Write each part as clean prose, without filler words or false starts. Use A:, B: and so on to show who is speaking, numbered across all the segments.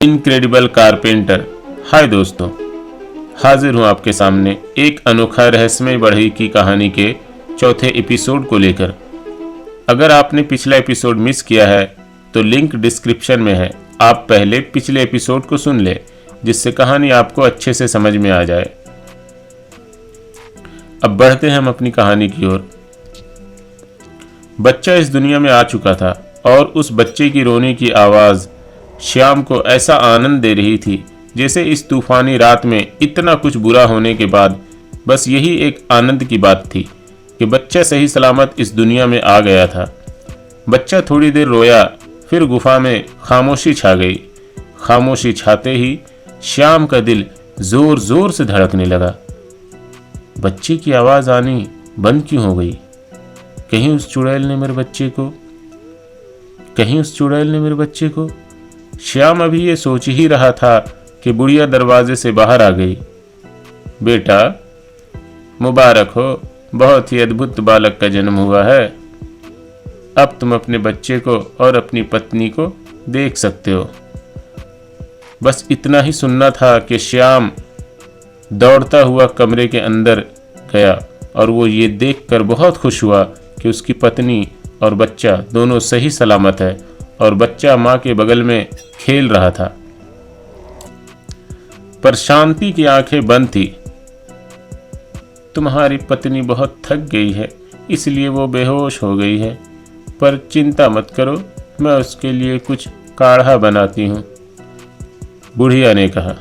A: Incredible carpenter. हाय दोस्तों, हाजिर हूँ आपके सामने एक अनोखा रहस्यमय बढ़ई की कहानी के चौथे एपिसोड को लेकर। अगर आपने पिछला एपिसोड मिस किया है तो लिंक डिस्क्रिप्शन में है, आप पहले पिछले एपिसोड को सुन ले जिससे कहानी आपको अच्छे से समझ में आ जाए। अब बढ़ते हैं हम अपनी कहानी की ओर। बच्चा इस दुनिया में आ चुका था और उस बच्चे की रोने की आवाज़ श्याम को ऐसा आनंद दे रही थी जैसे इस तूफानी रात में इतना कुछ बुरा होने के बाद बस यही एक आनंद की बात थी कि बच्चा सही सलामत इस दुनिया में आ गया था। बच्चा थोड़ी देर रोया, फिर गुफा में खामोशी छा गई। खामोशी छाते ही श्याम का दिल जोर जोर से धड़कने लगा। बच्चे की आवाज़ आनी बंद क्यों हो गई? कहीं उस चुड़ैल ने मेरे बच्चे को श्याम अभी ये सोच ही रहा था कि बुढ़िया दरवाजे से बाहर आ गई। बेटा, मुबारक हो, बहुत ही अद्भुत बालक का जन्म हुआ है। अब तुम अपने बच्चे को और अपनी पत्नी को देख सकते हो। बस इतना ही सुनना था कि श्याम दौड़ता हुआ कमरे के अंदर गया और वो ये देखकर बहुत खुश हुआ कि उसकी पत्नी और बच्चा दोनों सही सलामत है और बच्चा माँ के बगल में खेल रहा था। पर शांति की आंखें बंद थी। तुम्हारी पत्नी बहुत थक गई है, इसलिए वो बेहोश हो गई है, पर चिंता मत करो, मैं उसके लिए कुछ काढ़ा बनाती हूँ, बुढ़िया ने कहा।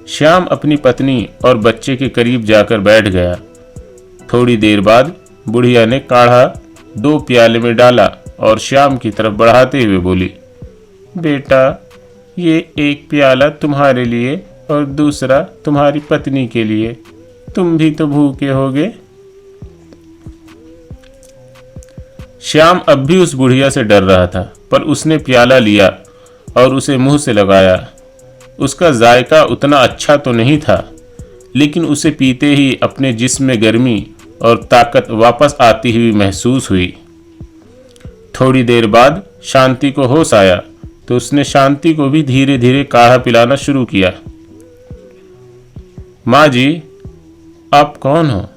A: श्याम अपनी पत्नी और बच्चे के करीब जाकर बैठ गया। थोड़ी देर बाद बुढ़िया ने काढ़ा 2 प्याले में डाला और श्याम की तरफ बढ़ाते हुए बोली, बेटा, ये एक प्याला तुम्हारे लिए और दूसरा तुम्हारी पत्नी के लिए। तुम भी तो भूखे होगे। श्याम अब भी उस बुढ़िया से डर रहा था, पर उसने प्याला लिया और उसे मुंह से लगाया। उसका जायका उतना अच्छा तो नहीं था, लेकिन उसे पीते ही अपने जिस्म में गर्मी और ताकत वापस आती हुई महसूस हुई। थोड़ी देर बाद शांति को होश आया तो उसने शांति को भी धीरे धीरे काढ़ा पिलाना शुरू किया। माँ जी, आप कौन हो?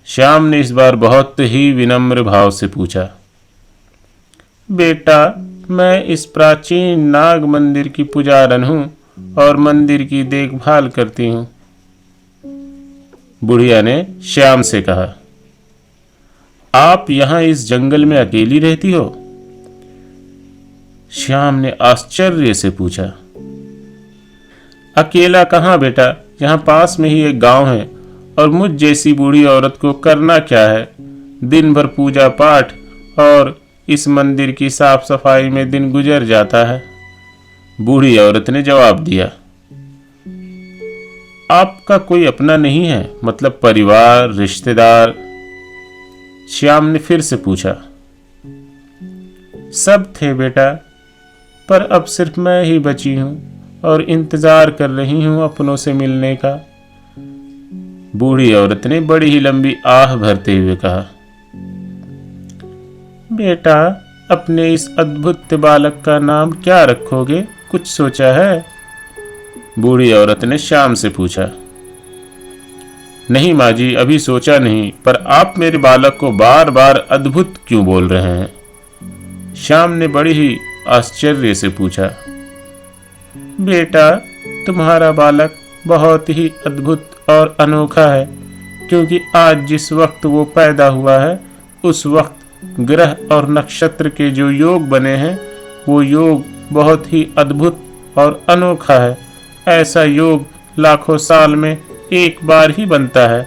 A: श्याम ने इस बार बहुत ही विनम्र भाव से पूछा। बेटा, मैं इस प्राचीन नाग मंदिर की पुजारन हूँ और मंदिर की देखभाल करती हूँ, बुढ़िया ने श्याम से कहा। आप यहाँ इस जंगल में अकेली रहती हो? श्याम ने आश्चर्य से पूछा। अकेला कहाँ बेटा, यहाँ पास में ही एक गांव है और मुझ जैसी बूढ़ी औरत को करना क्या है? दिन भर पूजा पाठ और इस मंदिर की साफ सफाई में दिन गुजर जाता है, बूढ़ी औरत ने जवाब दिया। आपका कोई अपना नहीं है, मतलब परिवार, रिश्तेदार? श्याम ने फिर से पूछा। सब थे बेटा, पर अब सिर्फ मैं ही बची हूं और इंतजार कर रही हूं अपनों से मिलने का, बूढ़ी औरत ने बड़ी ही लंबी आह भरते हुए कहा। बेटा, अपने इस अद्भुत बालक का नाम क्या रखोगे? कुछ सोचा है? बूढ़ी औरत ने श्याम से पूछा। नहीं माँ जी, अभी सोचा नहीं, पर आप मेरे बालक को बार बार अद्भुत क्यों बोल रहे हैं? श्याम ने बड़ी ही आश्चर्य से पूछा। बेटा, तुम्हारा बालक बहुत ही अद्भुत और अनोखा है, क्योंकि आज जिस वक्त वो पैदा हुआ है उस वक्त ग्रह और नक्षत्र के जो योग बने हैं वो योग बहुत ही अद्भुत और अनोखा है। ऐसा योग लाखों साल में एक बार ही बनता है,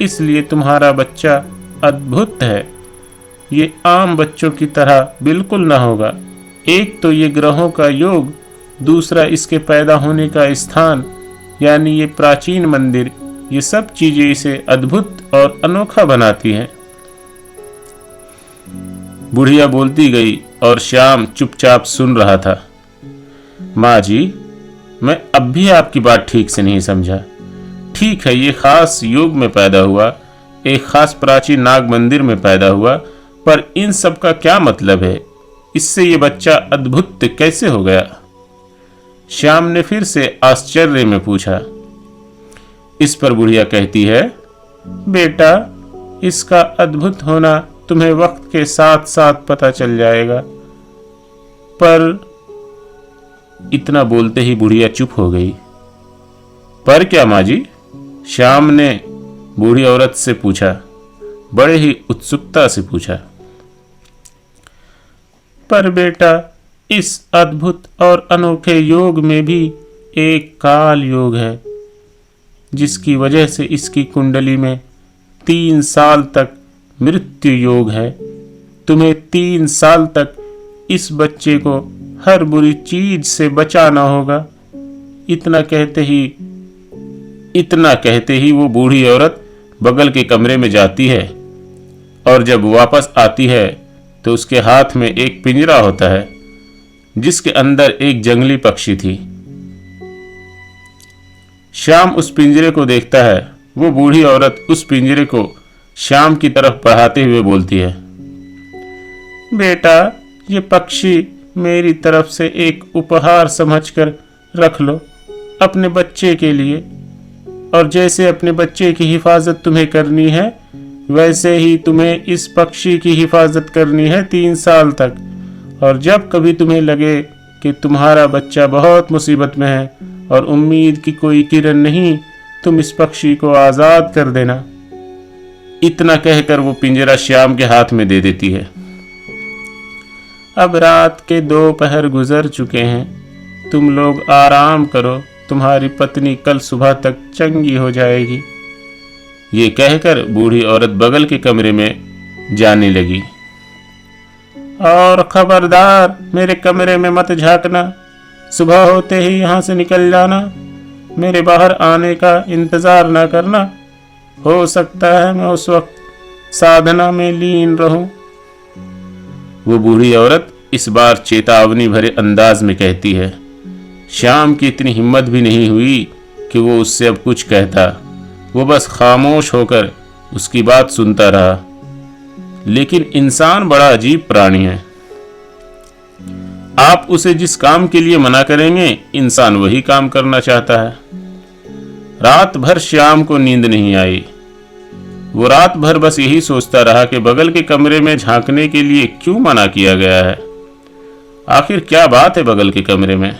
A: इसलिए तुम्हारा बच्चा अद्भुत है। ये आम बच्चों की तरह बिल्कुल ना होगा। एक तो ये ग्रहों का योग, दूसरा इसके पैदा होने का स्थान यानी ये प्राचीन मंदिर, ये सब चीजें इसे अद्भुत और अनोखा बनाती हैं। बुढ़िया बोलती गई और श्याम चुपचाप सुन रहा था। माँ जी, मैं अब भी आपकी बात ठीक से नहीं समझा। ठीक है, ये खास युग में पैदा हुआ, एक खास प्राचीन नाग मंदिर में पैदा हुआ, पर इन सब का क्या मतलब है? इससे ये बच्चा अद्भुत कैसे हो गया? श्याम ने फिर से आश्चर्य में पूछा। इस पर बुढ़िया कहती है, बेटा, इसका अद्भुत होना तुम्हें वक्त के साथ साथ पता चल जाएगा। पर इतना बोलते ही बुढ़िया चुप हो गई। पर क्या माँ जी? श्याम ने बूढ़ी औरत से पूछा, बड़े ही उत्सुकता से पूछा। पर बेटा, इस अद्भुत और अनोखे योग में भी एक काल योग है, जिसकी वजह से इसकी कुंडली में 3 साल तक मृत्यु योग है। तुम्हें 3 साल तक इस बच्चे को हर बुरी चीज से बचाना होगा। इतना कहते ही वो बूढ़ी औरत बगल के कमरे में जाती है और जब वापस आती है तो उसके हाथ में एक पिंजरा होता है, जिसके अंदर एक जंगली पक्षी थी। श्याम उस पिंजरे को देखता है। वो बूढ़ी औरत उस पिंजरे को श्याम की तरफ बढ़ाते हुए बोलती है, बेटा, ये पक्षी मेरी तरफ से एक उपहार समझकर रख लो अपने बच्चे के लिए। और जैसे अपने बच्चे की हिफाजत तुम्हें करनी है, वैसे ही तुम्हें इस पक्षी की हिफाजत करनी है 3 साल तक। और जब कभी तुम्हें लगे कि तुम्हारा बच्चा बहुत मुसीबत में है और उम्मीद की कोई किरण नहीं, तुम इस पक्षी को आजाद कर देना। इतना कहकर वो पिंजरा श्याम के हाथ में दे देती है। अब रात के 2 पहर गुजर चुके हैं, तुम लोग आराम करो, तुम्हारी पत्नी कल सुबह तक चंगी हो जाएगी। ये कहकर बूढ़ी औरत बगल के कमरे में जाने लगी। और खबरदार, मेरे कमरे में मत झांकना, सुबह होते ही यहाँ से निकल जाना, मेरे बाहर आने का इंतजार ना करना। हो सकता है मैं उस वक्त साधना में लीन रहूं। वो बूढ़ी औरत इस बार चेतावनी भरे अंदाज में कहती है। श्याम की इतनी हिम्मत भी नहीं हुई कि वो उससे अब कुछ कहता। वो बस खामोश होकर उसकी बात सुनता रहा। लेकिन इंसान बड़ा अजीब प्राणी है। आप उसे जिस काम के लिए मना करेंगे, इंसान वही काम करना चाहता है। रात भर श्याम को नींद नहीं आई। वो रात भर बस यही सोचता रहा कि बगल के कमरे में झांकने के लिए क्यों मना किया गया है। आखिर क्या बात है बगल के कमरे में?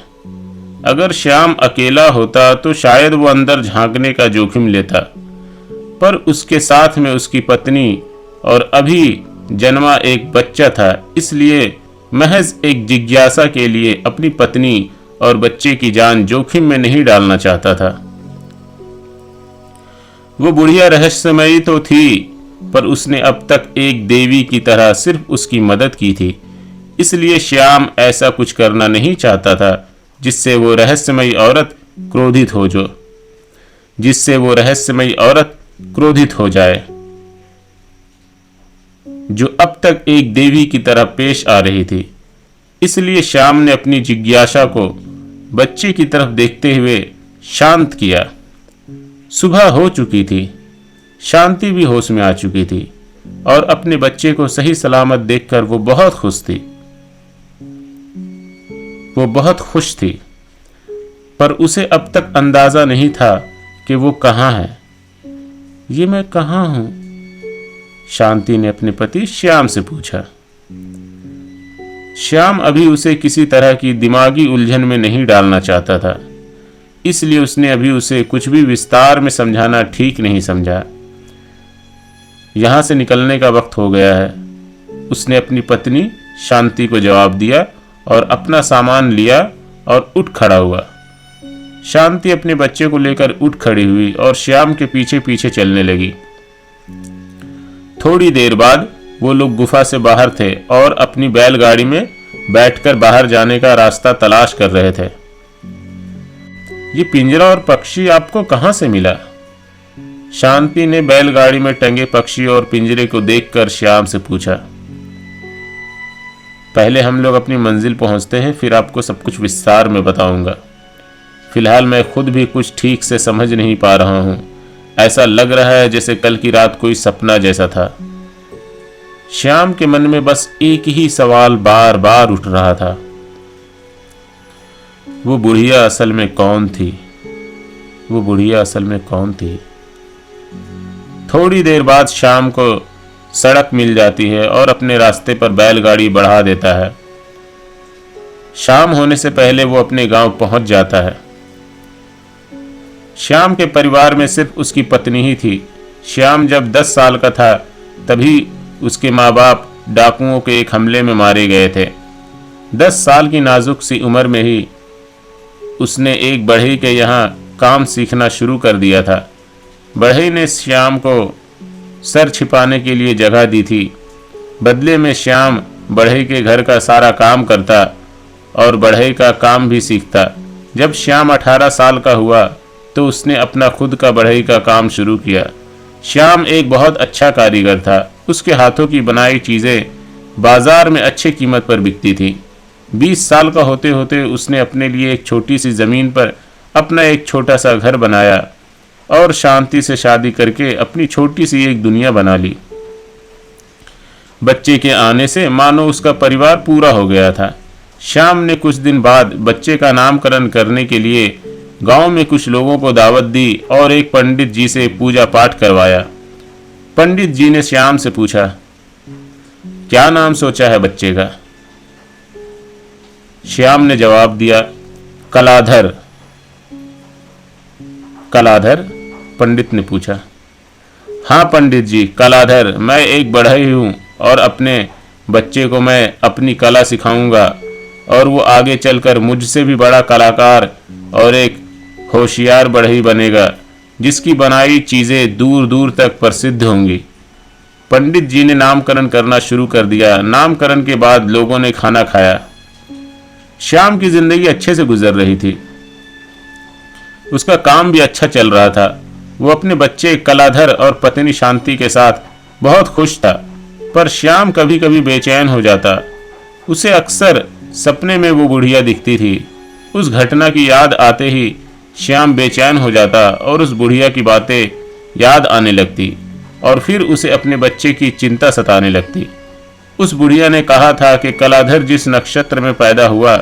A: अगर श्याम अकेला होता तो शायद वो अंदर झांकने का जोखिम लेता, पर उसके साथ में उसकी पत्नी और अभी जन्मा एक बच्चा था। इसलिए महज एक जिज्ञासा के लिए अपनी पत्नी और बच्चे की जान जोखिम में नहीं डालना चाहता था। वो बुढ़िया रहस्यमयी तो थी, पर उसने अब तक एक देवी की तरह सिर्फ उसकी मदद की थी। इसलिए श्याम ऐसा कुछ करना नहीं चाहता था जिससे वो रहस्यमयी औरत क्रोधित हो जाए, जो अब तक एक देवी की तरह पेश आ रही थी। इसलिए श्याम ने अपनी जिज्ञासा को बच्चे की तरफ देखते हुए शांत किया। सुबह हो चुकी थी, शांति भी होश में आ चुकी थी और अपने बच्चे को सही सलामत देखकर वो बहुत खुश थी। पर उसे अब तक अंदाजा नहीं था कि वो कहाँ है। ये मैं कहाँ हूं? शांति ने अपने पति श्याम से पूछा। श्याम अभी उसे किसी तरह की दिमागी उलझन में नहीं डालना चाहता था, इसलिए उसने अभी उसे कुछ भी विस्तार में समझाना ठीक नहीं समझा। यहां से निकलने का वक्त हो गया है, उसने अपनी पत्नी शांति को जवाब दिया और अपना सामान लिया और उठ खड़ा हुआ। शांति अपने बच्चे को लेकर उठ खड़ी हुई और श्याम के पीछे पीछे चलने लगी। थोड़ी देर बाद वो लोग गुफा से बाहर थे और अपनी बैलगाड़ी में बैठकर बाहर जाने का रास्ता तलाश कर रहे थे। ये पिंजरा और पक्षी आपको कहां से मिला? शांति ने बैलगाड़ी में टंगे पक्षी और पिंजरे को देखकर श्याम से पूछा। पहले हम लोग अपनी मंजिल पहुंचते हैं, फिर आपको सब कुछ विस्तार में बताऊंगा। फिलहाल मैं खुद भी कुछ ठीक से समझ नहीं पा रहा हूं। ऐसा लग रहा है जैसे कल की रात कोई सपना जैसा था। श्याम के मन में बस एक ही सवाल बार बार उठ रहा था। वो बुढ़िया असल में कौन थी? वो बुढ़िया असल में कौन थी? थोड़ी देर बाद श्याम को सड़क मिल जाती है और अपने रास्ते पर बैलगाड़ी बढ़ा देता है। शाम होने से पहले वो अपने गांव पहुंच जाता है। श्याम के परिवार में सिर्फ उसकी पत्नी ही थी। श्याम जब 10 साल का था तभी उसके माँ बाप डाकुओं के एक हमले में मारे गए थे। 10 साल की नाजुक सी उम्र में ही उसने एक बढ़ई के यहाँ काम सीखना शुरू कर दिया था। बढ़ई ने श्याम को सर छिपाने के लिए जगह दी थी। बदले में श्याम बढ़ई के घर का सारा काम करता और बढ़ई का काम भी सीखता। जब श्याम 18 साल का हुआ तो उसने अपना खुद का बढ़ई का काम शुरू किया। श्याम एक बहुत अच्छा कारीगर था। उसके हाथों की बनाई चीज़ें बाजार में अच्छी कीमत पर बिकती थी। 20 साल का होते होते उसने अपने लिए एक छोटी सी ज़मीन पर अपना एक छोटा सा घर बनाया और शांति से शादी करके अपनी छोटी सी एक दुनिया बना ली। बच्चे के आने से मानो उसका परिवार पूरा हो गया था। श्याम ने कुछ दिन बाद बच्चे का नामकरण करने के लिए गांव में कुछ लोगों को दावत दी और एक पंडित जी से पूजा पाठ करवाया। पंडित जी ने श्याम से पूछा, क्या नाम सोचा है बच्चे का? श्याम ने जवाब दिया, कलाधर। कलाधर? पंडित ने पूछा। हाँ पंडित जी, कलाधर। मैं एक बढ़ई हूँ और अपने बच्चे को मैं अपनी कला सिखाऊंगा और वो आगे चलकर मुझसे भी बड़ा कलाकार और एक होशियार बढ़ई बनेगा जिसकी बनाई चीज़ें दूर दूर तक प्रसिद्ध होंगी। पंडित जी ने नामकरण करना शुरू कर दिया। नामकरण के बाद लोगों ने खाना खाया। श्याम की जिंदगी अच्छे से गुजर रही थी। उसका काम भी अच्छा चल रहा था। वो अपने बच्चे कलाधर और पत्नी शांति के साथ बहुत खुश था। पर श्याम कभी कभी बेचैन हो जाता। उसे अक्सर सपने में वो बुढ़िया दिखती थी। उस घटना की याद आते ही श्याम बेचैन हो जाता और उस बुढ़िया की बातें याद आने लगती और फिर उसे अपने बच्चे की चिंता सताने लगती। उस बुढ़िया ने कहा था कि कलाधर जिस नक्षत्र में पैदा हुआ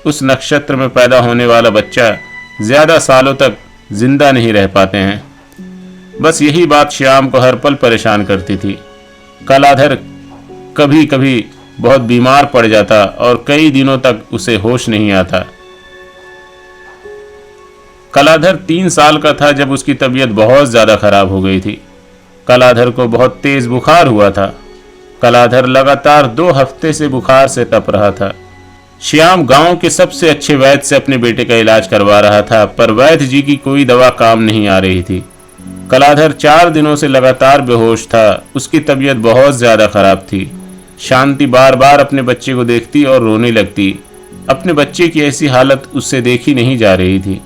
A: उस नक्षत्र में पैदा होने वाला बच्चा ज्यादा सालों तक जिंदा नहीं रह पाते हैं। बस यही बात श्याम को हर पल परेशान करती थी। कलाधर कभी कभी बहुत बीमार पड़ जाता और कई दिनों तक उसे होश नहीं आता। कलाधर 3 साल का था जब उसकी तबीयत बहुत ज्यादा खराब हो गई थी। कलाधर को बहुत तेज बुखार हुआ था। कलाधर लगातार 2 हफ्ते से बुखार से तप रहा था। श्याम गांव के सबसे अच्छे वैद्य से अपने बेटे का इलाज करवा रहा था, पर वैद्य जी की कोई दवा काम नहीं आ रही थी। कलाधर 4 दिनों से लगातार बेहोश था। उसकी तबीयत बहुत ज्यादा खराब थी। शांति बार बार अपने बच्चे को देखती और रोने लगती। अपने बच्चे की ऐसी हालत उससे देखी नहीं जा रही थी।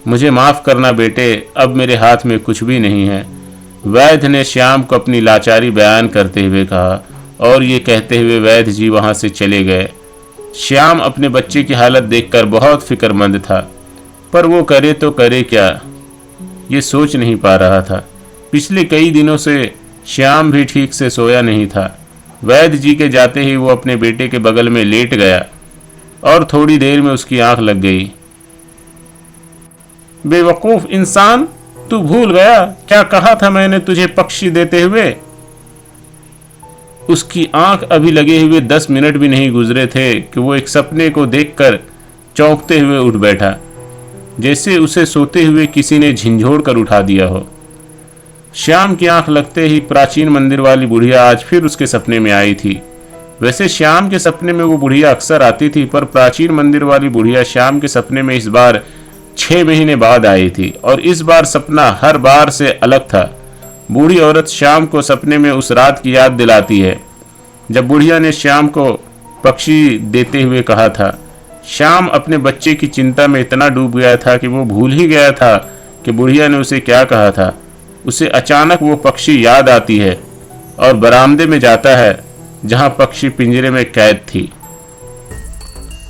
A: मुझे माफ करना बेटे, अब मेरे हाथ में कुछ भी नहीं है, वैद्य ने श्याम को अपनी लाचारी बयान करते हुए कहा और ये कहते हुए वैद्य जी वहां से चले गए। श्याम अपने बच्चे की हालत देखकर बहुत फिक्रमंद था, पर वो करे तो करे क्या, ये सोच नहीं पा रहा था। पिछले कई दिनों से श्याम भी ठीक से सोया नहीं था। वैद्य जी के जाते ही वो अपने बेटे के बगल में लेट गया और थोड़ी देर में उसकी आंख लग गई। बेवकूफ इंसान, तू भूल गया क्या कहा था मैंने तुझे पक्षी देते हुए? उसकी आंख अभी लगे हुए 10 मिनट भी नहीं गुजरे थे कि वो एक सपने को देखकर चौंकते हुए उठ बैठा, जैसे उसे सोते हुए किसी ने झिंझोड़ कर उठा दिया हो। श्याम की आंख लगते ही प्राचीन मंदिर वाली बुढ़िया आज फिर उसके सपने में आई थी। वैसे श्याम के सपने में वो बुढ़िया अक्सर आती थी, पर प्राचीन मंदिर वाली बुढ़िया श्याम के सपने में इस बार 6 महीने बाद आई थी और इस बार सपना हर बार से अलग था। बूढ़ी औरत श्याम को सपने में उस रात की याद दिलाती है जब बुढ़िया ने श्याम को पक्षी देते हुए कहा था। श्याम अपने बच्चे की चिंता में इतना डूब गया था कि वो भूल ही गया था कि बुढ़िया ने उसे क्या कहा था। उसे अचानक वो पक्षी याद आती है और बरामदे में जाता है जहां पक्षी पिंजरे में कैद थी।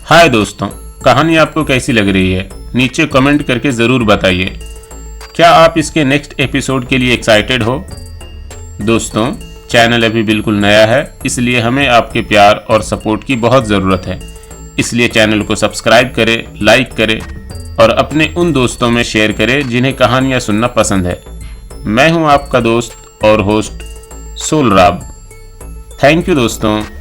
A: हाय दोस्तों, कहानी आपको कैसी लग रही है नीचे कमेंट करके ज़रूर बताइए। क्या आप इसके नेक्स्ट एपिसोड के लिए एक्साइटेड हो? दोस्तों, चैनल अभी बिल्कुल नया है, इसलिए हमें आपके प्यार और सपोर्ट की बहुत ज़रूरत है। इसलिए चैनल को सब्सक्राइब करें, लाइक करें और अपने उन दोस्तों में शेयर करें जिन्हें कहानियाँ सुनना पसंद है। मैं हूँ आपका दोस्त और होस्ट सोलराब। थैंक यू दोस्तों।